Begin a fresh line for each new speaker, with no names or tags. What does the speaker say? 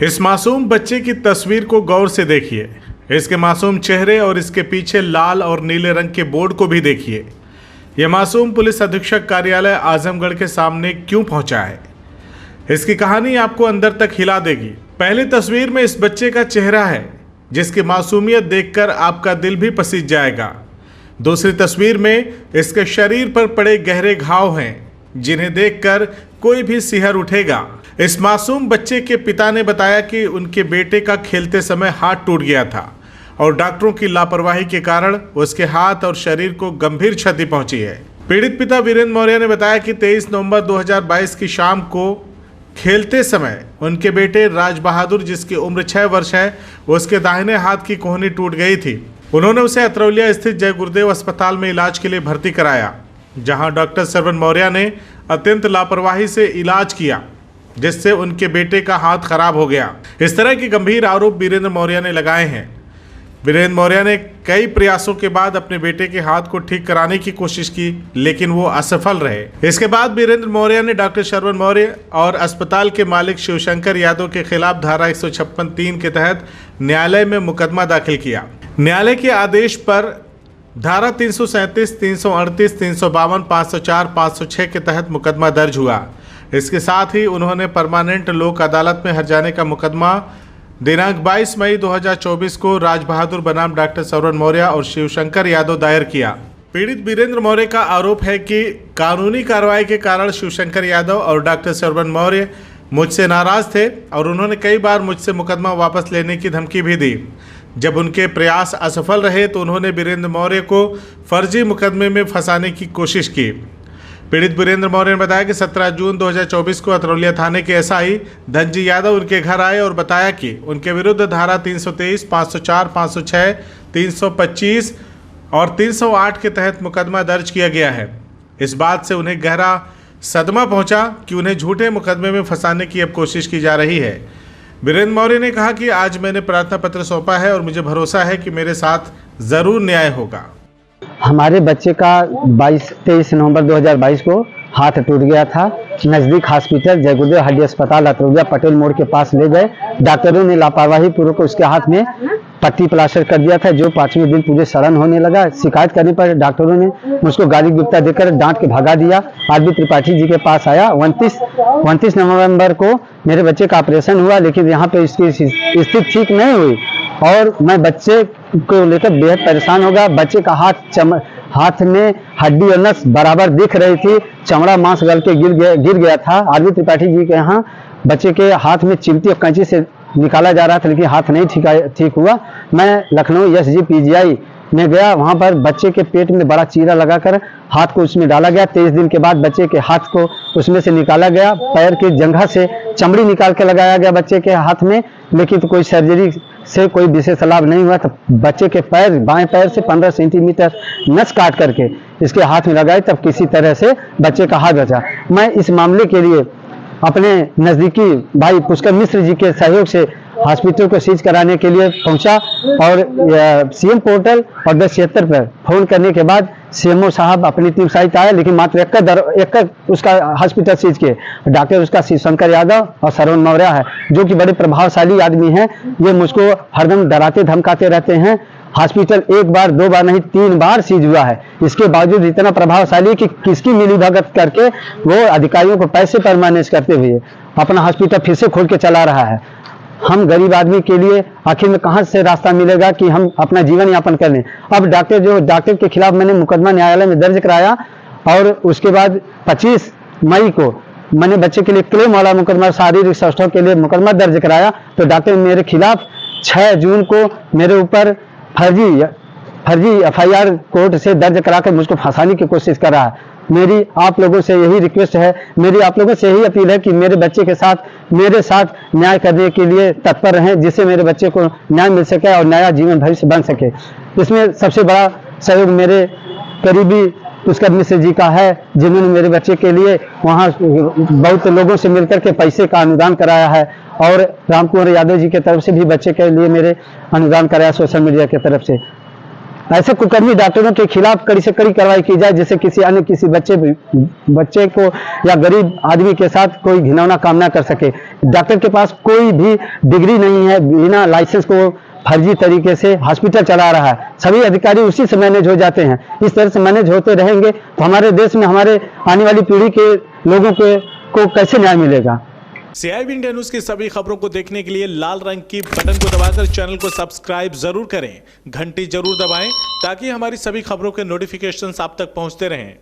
इस मासूम बच्चे की तस्वीर को गौर से देखिए। इसके मासूम चेहरे और इसके पीछे लाल और नीले रंग के बोर्ड को भी देखिए। यह मासूम पुलिस अधीक्षक कार्यालय आजमगढ़ के सामने क्यों पहुंचा है? इसकी कहानी आपको अंदर तक हिला देगी। पहली तस्वीर में इस बच्चे का चेहरा है जिसकी मासूमियत देखकर आपका दिल भी पसीज जाएगा। दूसरी तस्वीर में इसके शरीर पर पड़े गहरे घाव हैं जिन्हें देखकर कोई भी सिहर उठेगा। इस मासूम बच्चे के पिता ने बताया कि उनके बेटे का खेलते समय हाथ टूट गया था और डॉक्टरों की लापरवाही के कारण उसके हाथ और शरीर को गंभीर क्षति पहुंची है। पीड़ित पिता वीरेंद्र मौर्य ने बताया कि 23 नवंबर 2022 की शाम को खेलते समय उनके बेटे राज बहादुर, जिसकी उम्र 6 वर्ष है, उसके दाहिने हाथ की कोहनी टूट गई थी। उन्होंने उसे अतरौलिया स्थित जय गुरुदेव अस्पताल में इलाज के लिए भर्ती कराया, जहां डॉक्टर सरवन मौर्य ने अत्यंत लापरवाही से इलाज किया जिससे उनके बेटे का हाथ खराब हो गया। इस तरह के गंभीर आरोप वीरेंद्र मौर्य ने लगाए हैं। वीरेंद्र मौर्य ने कई प्रयासों के बाद अपने बेटे के हाथ को ठीक कराने की कोशिश की, लेकिन वो असफल रहे। इसके बाद वीरेंद्र मौर्य ने डॉक्टर सरवन मौर्य और अस्पताल के मालिक शिवशंकर यादव के खिलाफ धारा 156(3) के तहत न्यायालय में मुकदमा दाखिल किया। न्यायालय के आदेश पर धारा 337, 338, 352, 504, 506 के तहत मुकदमा दर्ज हुआ। इसके साथ ही उन्होंने परमानेंट लोक अदालत में हर्जाने का मुकदमा दिनांक 22 मई 2024 को राज बहादुर बनाम डॉक्टर सरवन मौर्य और शिवशंकर यादव दायर किया। पीड़ित वीरेंद्र मौर्य का आरोप है कि कानूनी कार्रवाई के कारण शिवशंकर यादव और डॉक्टर सरवन मौर्य मुझसे नाराज थे और उन्होंने कई बार मुझसे मुकदमा वापस लेने की धमकी भी दी। जब उनके प्रयास असफल रहे तो उन्होंने वीरेंद्र मौर्य को फर्जी मुकदमे में फंसाने की कोशिश की। पीड़ित वीरेंद्र मौर्य ने बताया कि 17 जून 2024 को अतरौलिया थाने के एसआई धनजी यादव उनके घर आए और बताया कि उनके विरुद्ध धारा 323, 504, 506, 325 और 308 के तहत मुकदमा दर्ज किया गया है। इस बात से उन्हें गहरा सदमा पहुंचा कि उन्हें झूठे मुकदमे में फंसाने की अब कोशिश की जा रही है। वीरेंद्र मौर्य ने कहा कि आज मैंने प्रार्थना पत्र सौंपा है और मुझे भरोसा है कि मेरे साथ ज़रूर न्याय होगा।
हमारे बच्चे का 23 नवंबर 2022 को हाथ टूट गया था। नज़दीक हॉस्पिटल जय गुरुदेव हड्डी अस्पताल अतरौलिया पटेल मोड़ के पास ले गए। डॉक्टरों ने लापरवाही पूर्वक उसके हाथ में पट्टी प्लास्टर कर दिया था, जो 5वें दिन पूरे सड़न होने लगा। शिकायत करने पर डॉक्टरों ने मुझको गाली गुप्ता देकर डांट के भगा दिया। आरबी त्रिपाठी जी के पास आया। 29 नवंबर को मेरे बच्चे का ऑपरेशन हुआ, लेकिन यहाँ पे इसकी स्थिति ठीक नहीं हुई और मैं बच्चे को लेकर बेहद परेशान हो गया। बच्चे का हाथ में हड्डी और नस बराबर दिख रही थी, चमड़ा मांस गल के गिर गया था। आरबी त्रिपाठी जी के यहाँ बच्चे के हाथ में चिमटी और कैंची से निकाला जा रहा था, लेकिन हाथ नहीं ठीक हुआ। मैं लखनऊ एसजी पीजीआई में गया, वहां पर बच्चे के पेट में बड़ा चीरा लगाकर हाथ को उसमें डाला गया। 23 दिन के बाद बच्चे के हाथ को उसमें से निकाला गया। पैर की जंघा से चमड़ी निकाल के लगाया गया बच्चे के हाथ में, लेकिन तो कोई सर्जरी से कोई विशेष लाभ नहीं हुआ। तो बच्चे के पैर, बाएं पैर से 15 सेंटीमीटर नस काट करके इसके हाथ में लगाए, तब किसी तरह से बच्चे का हाथ बचा। मैं इस मामले के लिए अपने नज़दीकी भाई पुष्कर मिश्र जी के सहयोग से हॉस्पिटल को सीज कराने के लिए पहुंचा और सीएम पोर्टल और 1076 पर फोन करने के बाद सीएमओ साहब अपनी टीम सहित आए, लेकिन मात्र एक उसका हॉस्पिटल सीज किए। डॉक्टर उसका शिवशंकर यादव और सरवन मौर्य है, जो कि बड़े प्रभावशाली आदमी हैं। ये मुझको हरदम डराते धमकाते रहते हैं। हॉस्पिटल 1 बार 2 बार नहीं 3 बार सीज हुआ है। इसके बावजूद इतना प्रभावशाली कि किसकी मिलीभगत करके वो अधिकारियों को पैसे पर मैनेज करते हुए अपना हॉस्पिटल फिर से खोल के चला रहा है। हम गरीब आदमी के लिए आखिर में कहां से रास्ता मिलेगा कि हम अपना जीवन यापन कर लें। अब डॉक्टर के खिलाफ मैंने मुकदमा न्यायालय में दर्ज कराया और उसके बाद 25 मई को मैंने बच्चे के लिए क्लेम वाला मुकदमा, शारीरिक सौष्ठव के लिए मुकदमा दर्ज कराया। तो डॉक्टर मेरे खिलाफ 6 जून को मेरे ऊपर फर्जी एफआईआर कोर्ट से दर्ज कराकर मुझको फंसाने की कोशिश कर रहा है। मेरी आप लोगों से यही रिक्वेस्ट है, मेरी आप लोगों से यही अपील है कि मेरे बच्चे के साथ मेरे साथ न्याय करने के लिए तत्पर रहें, जिससे मेरे बच्चे को न्याय मिल सके और नया जीवन भविष्य बन सके। इसमें सबसे बड़ा सहयोग मेरे करीबी पुष्कर मिश्र जी का है, जिन्होंने मेरे बच्चे के लिए वहाँ बहुत लोगों से मिलकर के पैसे का अनुदान कराया है और राम कुंवर यादव जी की तरफ से भी बच्चे के लिए मेरे अनुदान कराया सोशल मीडिया की तरफ से। ऐसे कुकर्मी डॉक्टरों के खिलाफ कड़ी से कड़ी कार्रवाई की जाए, जिससे किसी अन्य किसी बच्चे को या गरीब आदमी के साथ कोई घिनौना काम ना कर सके। डॉक्टर के पास कोई भी डिग्री नहीं है, बिना लाइसेंस को फर्जी तरीके से हॉस्पिटल चला रहा है। सभी अधिकारी उसी से मैनेज हो जाते हैं। इस तरह से मैनेज होते रहेंगे तो हमारे देश में हमारे आने वाली पीढ़ी के लोगों को कैसे न्याय मिलेगा।
CIB इंडिया न्यूज की सभी खबरों को देखने के लिए लाल रंग की बटन को दबाकर चैनल को सब्सक्राइब जरूर करें, घंटी जरूर दबाएं ताकि हमारी सभी खबरों के नोटिफिकेशंस आप तक पहुंचते रहें।